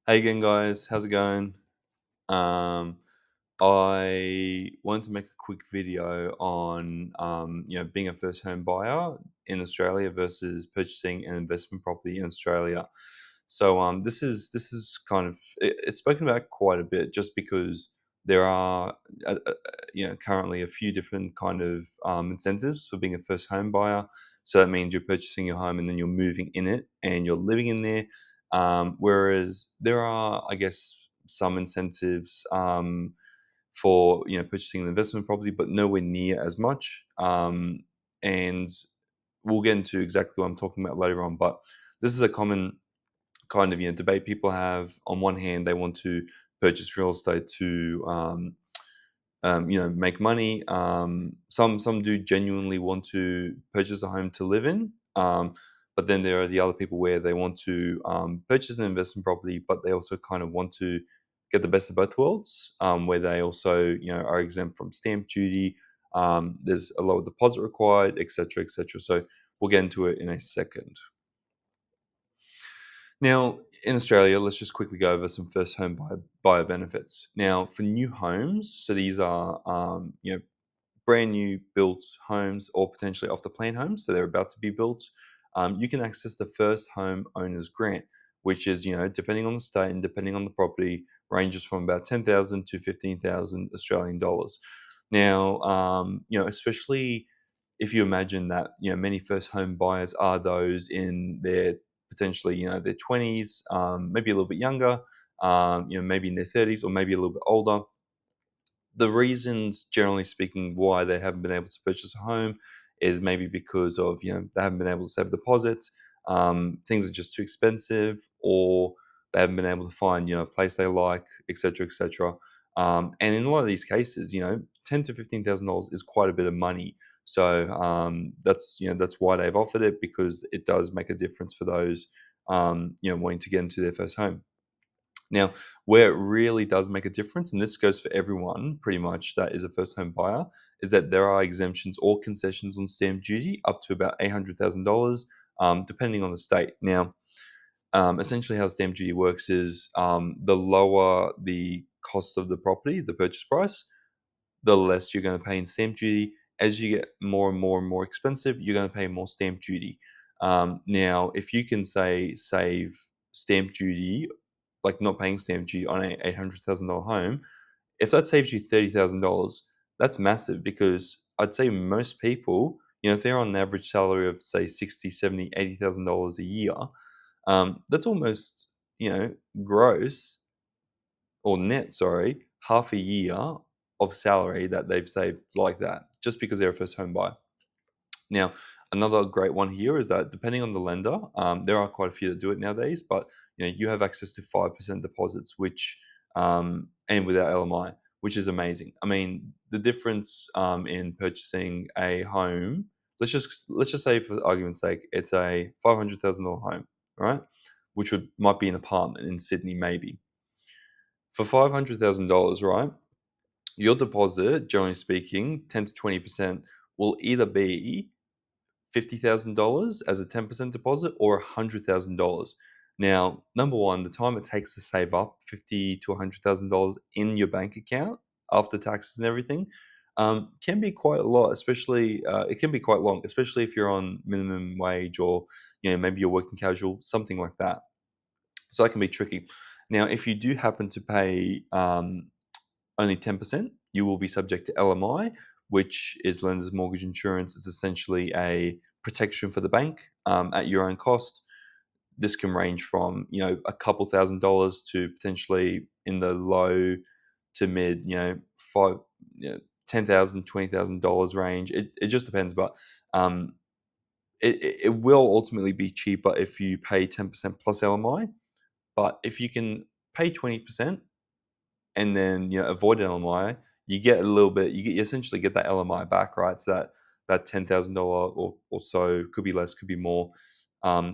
Hey again, guys. How's it going? Um, I wanted to make a quick video on, being a first home buyer in Australia versus purchasing an investment property in Australia. This is kind of it's spoken about quite a bit, just because there are, currently a few different kind of incentives for being a first home buyer. So that means you're purchasing your home and then you're moving in it and you're living in there. Whereas there are, I guess, some incentives for purchasing an investment property, but nowhere near as much. And we'll get into exactly what I'm talking about later on. But this is a common kind of debate people have. On one hand, they want to purchase real estate to make money. Some do genuinely want to purchase a home to live in. But then there are the other people where they want to purchase an investment property, but they also kind of want to get the best of both worlds, where they also are exempt from stamp duty. There's a lower deposit required, etc., etc. So we'll get into it in a second. Now, in Australia, let's just quickly go over some first home buyer benefits. Now, for new homes, so these are brand new built homes or potentially off the plan homes, so they're about to be built. You can access the first home owners grant, which is, depending on the state and depending on the property, ranges from about 10,000 to 15,000 Australian dollars. Now, especially if you imagine that, many first home buyers are those in their potentially, their 20s, maybe a little bit younger, maybe in their 30s or maybe a little bit older. The reasons, generally speaking, why they haven't been able to purchase a home is maybe because of, they haven't been able to save deposits, things are just too expensive, or they haven't been able to find, a place they like, etc., etc. And in a lot of these cases, $10,000 to $15,000 is quite a bit of money. So that's why they've offered it, because it does make a difference for those wanting to get into their first home. Now, where it really does make a difference, and this goes for everyone pretty much that is a first home buyer, is that there are exemptions or concessions on stamp duty up to about $800,000, depending on the state. Now, essentially, how stamp duty works is, the lower the cost of the property, the purchase price, the less you're going to pay in stamp duty. As you get more and more and more expensive, you're going to pay more stamp duty. Now, if you can say save stamp duty, like not paying stamp duty on a $800,000 home, if that saves you $30,000, that's massive, because I'd say most people, if they're on an average salary of say 60, 70, $80,000 a year, that's almost, gross or net, sorry, half a year of salary that they've saved like that, just because they're a first home buyer. Now, another great one here is that depending on the lender, there are quite a few that do it nowadays, but you have access to 5% deposits, which and without LMI, which is amazing. I mean, the difference in purchasing a home, let's just say for argument's sake, it's a $500,000 home, right? Which might be an apartment in Sydney, maybe. For $500,000, right? Your deposit, generally speaking, 10 to 20% will either be $50,000 as a 10% deposit or $100,000. Now, number one, the time it takes to save up $50 to $100,000 in your bank account after taxes and everything, can be quite a lot. Especially, it can be quite long, especially if you're on minimum wage, or maybe you're working casual, something like that. So that can be tricky. Now, if you do happen to pay only 10%, you will be subject to LMI, which is lender's mortgage insurance. It's essentially a protection for the bank, at your own cost. This can range from a couple $1,000s to potentially in the low to mid, five, $10,000, $20,000 range. It just depends, but um, it will ultimately be cheaper if you pay 10% plus LMI. But if you can pay 20% and then avoid LMI, you get a little bit. You essentially get that LMI back, right? So that $10,000 or so, could be less, could be more.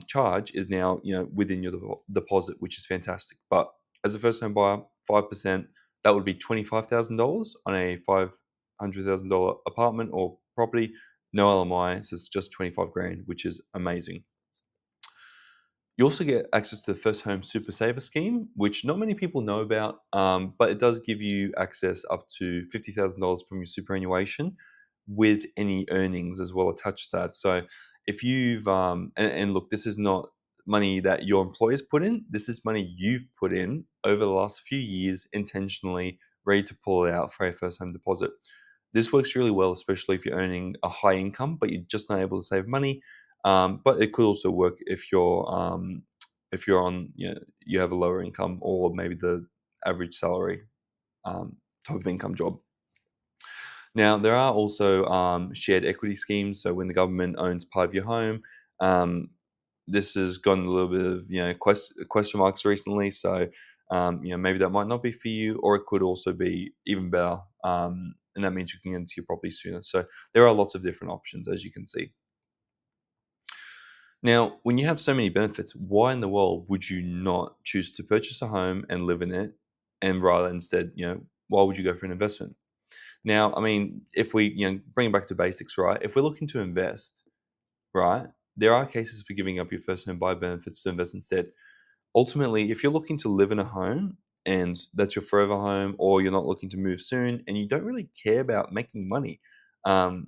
Charge is now within your deposit, which is fantastic. But as a first home buyer, 5%, that would be $25,000 on a $500,000 apartment or property. No LMI, so it's just 25 grand, which is amazing. You also get access to the First Home Super Saver Scheme, which not many people know about, but it does give you access up to $50,000 from your superannuation with any earnings as well attached to that. So if you've, and look, this is not money that your employers put in, this is money you've put in over the last few years intentionally, ready to pull it out for a first home deposit. This works really well, especially if you're earning a high income, but you're just not able to save money. But it could also work if you're on, you have a lower income or maybe the average salary type of income job. Now there are also shared equity schemes. So when the government owns part of your home, um, this has gotten a little bit of question marks recently. So maybe that might not be for you, or it could also be even better. And that means you can get into your property sooner. So there are lots of different options, as you can see. Now, when you have so many benefits, why in the world would you not choose to purchase a home and live in it, and rather instead, why would you go for an investment? Now, I mean, if we, bring it back to basics, right? If we're looking to invest, right, there are cases for giving up your first home buy benefits to invest instead. Ultimately, if you're looking to live in a home and that's your forever home, or you're not looking to move soon and you don't really care about making money, um,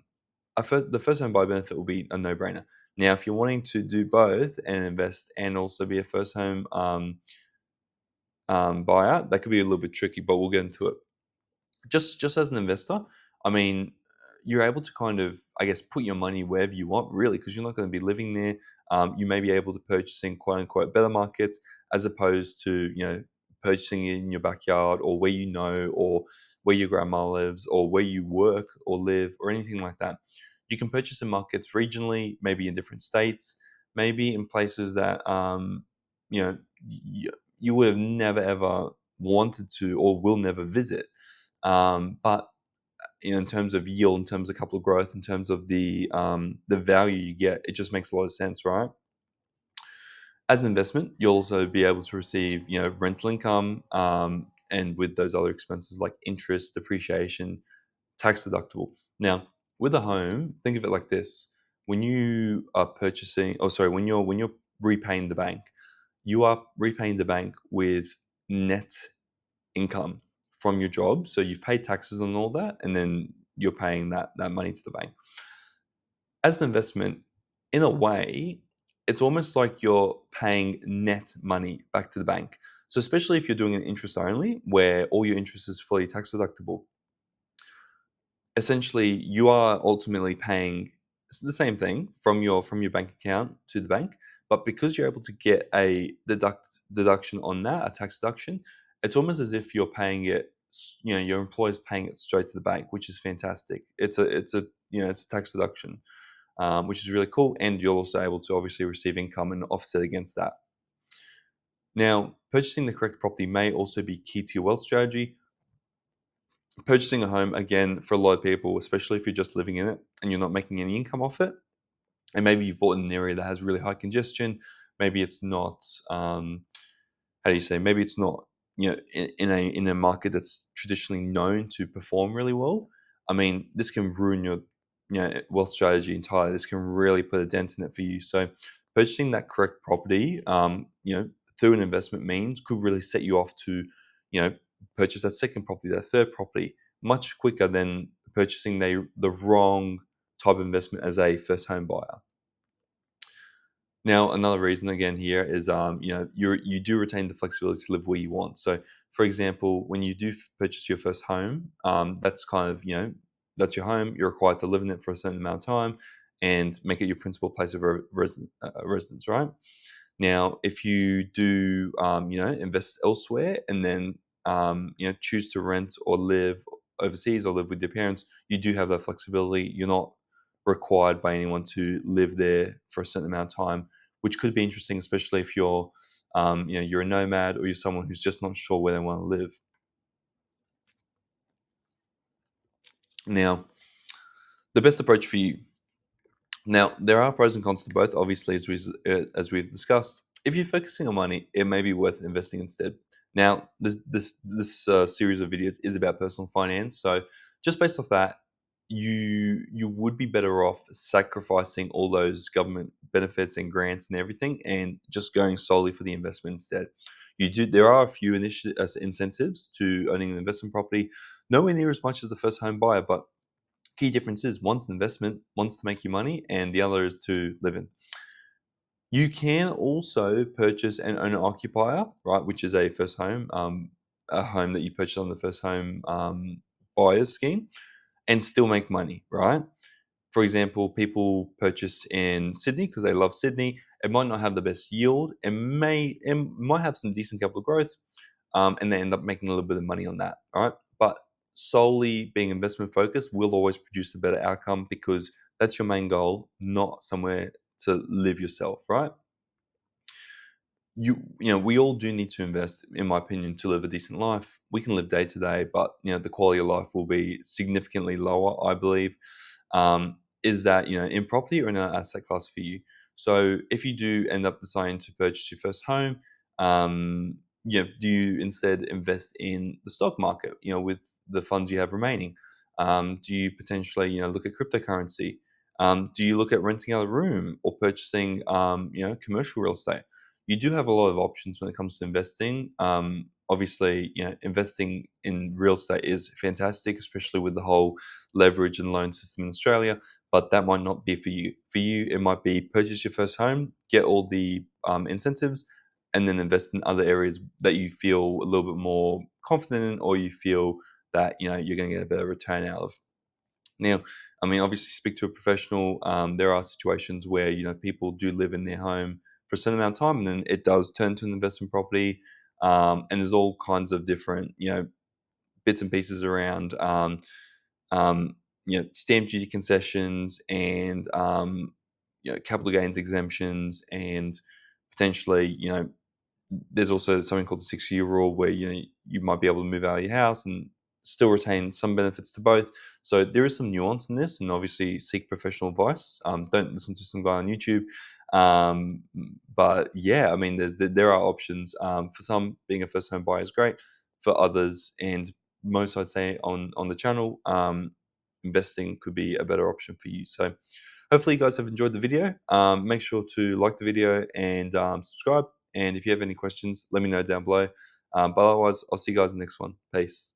the first home buy benefit will be a no-brainer. Now, if you're wanting to do both and invest and also be a first home buyer, that could be a little bit tricky, but we'll get into it. Just as an investor, I mean, you're able to kind of, I guess, put your money wherever you want, really, because you're not going to be living there. You may be able to purchase in quote unquote better markets as opposed to purchasing in your backyard or where or where your grandma lives or where you work or live or anything like that. You can purchase in markets regionally, maybe in different states, maybe in places that you know you would have never ever wanted to or will never visit. But in terms of yield, in terms of capital growth, in terms of the value you get, it just makes a lot of sense, right? As an investment, you'll also be able to receive, rental income, and with those other expenses like interest, depreciation, tax deductible. Now, with a home, think of it like this: when you are purchasing, oh sorry, when you're repaying the bank, you are repaying the bank with net income from your job. So you've paid taxes on all that, and then you're paying that money to the bank. As an investment, in a way, it's almost like you're paying net money back to the bank. So especially if you're doing an interest only, where all your interest is fully tax deductible, essentially you are ultimately paying the same thing from your bank account to the bank, but because you're able to get a deduction on that, a tax deduction, it's almost as if you're paying it, your employer's paying it straight to the bank, which is fantastic. It's a tax deduction, which is really cool, and you're also able to obviously receive income and offset against that. Now, purchasing the correct property may also be key to your wealth strategy. Purchasing a home, again, for a lot of people, especially if you're just living in it and you're not making any income off it, and maybe you've bought in an area that has really high congestion, maybe it's not, how do you say, maybe it's not, in a market that's traditionally known to perform really well. I mean, this can ruin your, wealth strategy entirely. This can really put a dent in it for you. So, purchasing that correct property, through an investment means could really set you off to, you know, purchase that second property, that third property, much quicker than purchasing the wrong type of investment as a first home buyer. Now, another reason again here is, you do retain the flexibility to live where you want. So, for example, when you do purchase your first home, that's kind of, that's your home. You're required to live in it for a certain amount of time and make it your principal place of residence, right? Now, if you do, invest elsewhere and then, choose to rent or live overseas or live with your parents, you do have that flexibility. You're not required by anyone to live there for a certain amount of time, which could be interesting, especially if you're a nomad or you're someone who's just not sure where they want to live. Now, the best approach for you. Now, there are pros and cons to both, obviously, as we've discussed. If you're focusing on money, it may be worth investing instead. Now, this series of videos is about personal finance, so just based off that, you would be better off sacrificing all those government benefits and grants and everything, and just going solely for the investment instead. There are a few incentives to owning an investment property, nowhere near as much as the first home buyer, but key difference is one's an investment, one's to make you money, and the other is to live in. You can also purchase an owner occupier, right, which is a first home, a home that you purchase on the first home buyers scheme, and still make money, right? For example, people purchase in Sydney because they love Sydney. It might not have the best yield. It might have some decent capital growth, and they end up making a little bit of money on that. All right, but solely being investment focused will always produce a better outcome because that's your main goal, not somewhere to live yourself. Right? We all do need to invest, in my opinion, to live a decent life. We can live day to day, but the quality of life will be significantly lower, I believe. Is that in property or in an asset class for you? So if you do end up deciding to purchase your first home, do you instead invest in the stock market, with the funds you have remaining? Do you potentially look at cryptocurrency? Do you look at renting out a room or purchasing commercial real estate? You do have a lot of options when it comes to investing. Obviously, investing in real estate is fantastic, especially with the whole leverage and loan system in Australia. But that might not be for you. For you, it might be purchase your first home, get all the incentives, and then invest in other areas that you feel a little bit more confident in, or you feel that you're going to get a better return out of. Now, I mean, obviously, speak to a professional. There are situations where people do live in their home for a certain amount of time, and then it does turn to an investment property. And there's all kinds of different bits and pieces around um, stamp duty concessions and capital gains exemptions, and potentially there's also something called the 6-year rule where you might be able to move out of your house and still retain some benefits to both. So there is some nuance in this, and obviously seek professional advice. Don't listen to some guy on YouTube. Um, but yeah, I mean, there are options. For some, being a first home buyer is great. For others, and most I'd say on the channel, investing could be a better option for you. So hopefully you guys have enjoyed the video. Make sure to like the video and subscribe. And if you have any questions, let me know down below. But otherwise, I'll see you guys in the next one. Peace.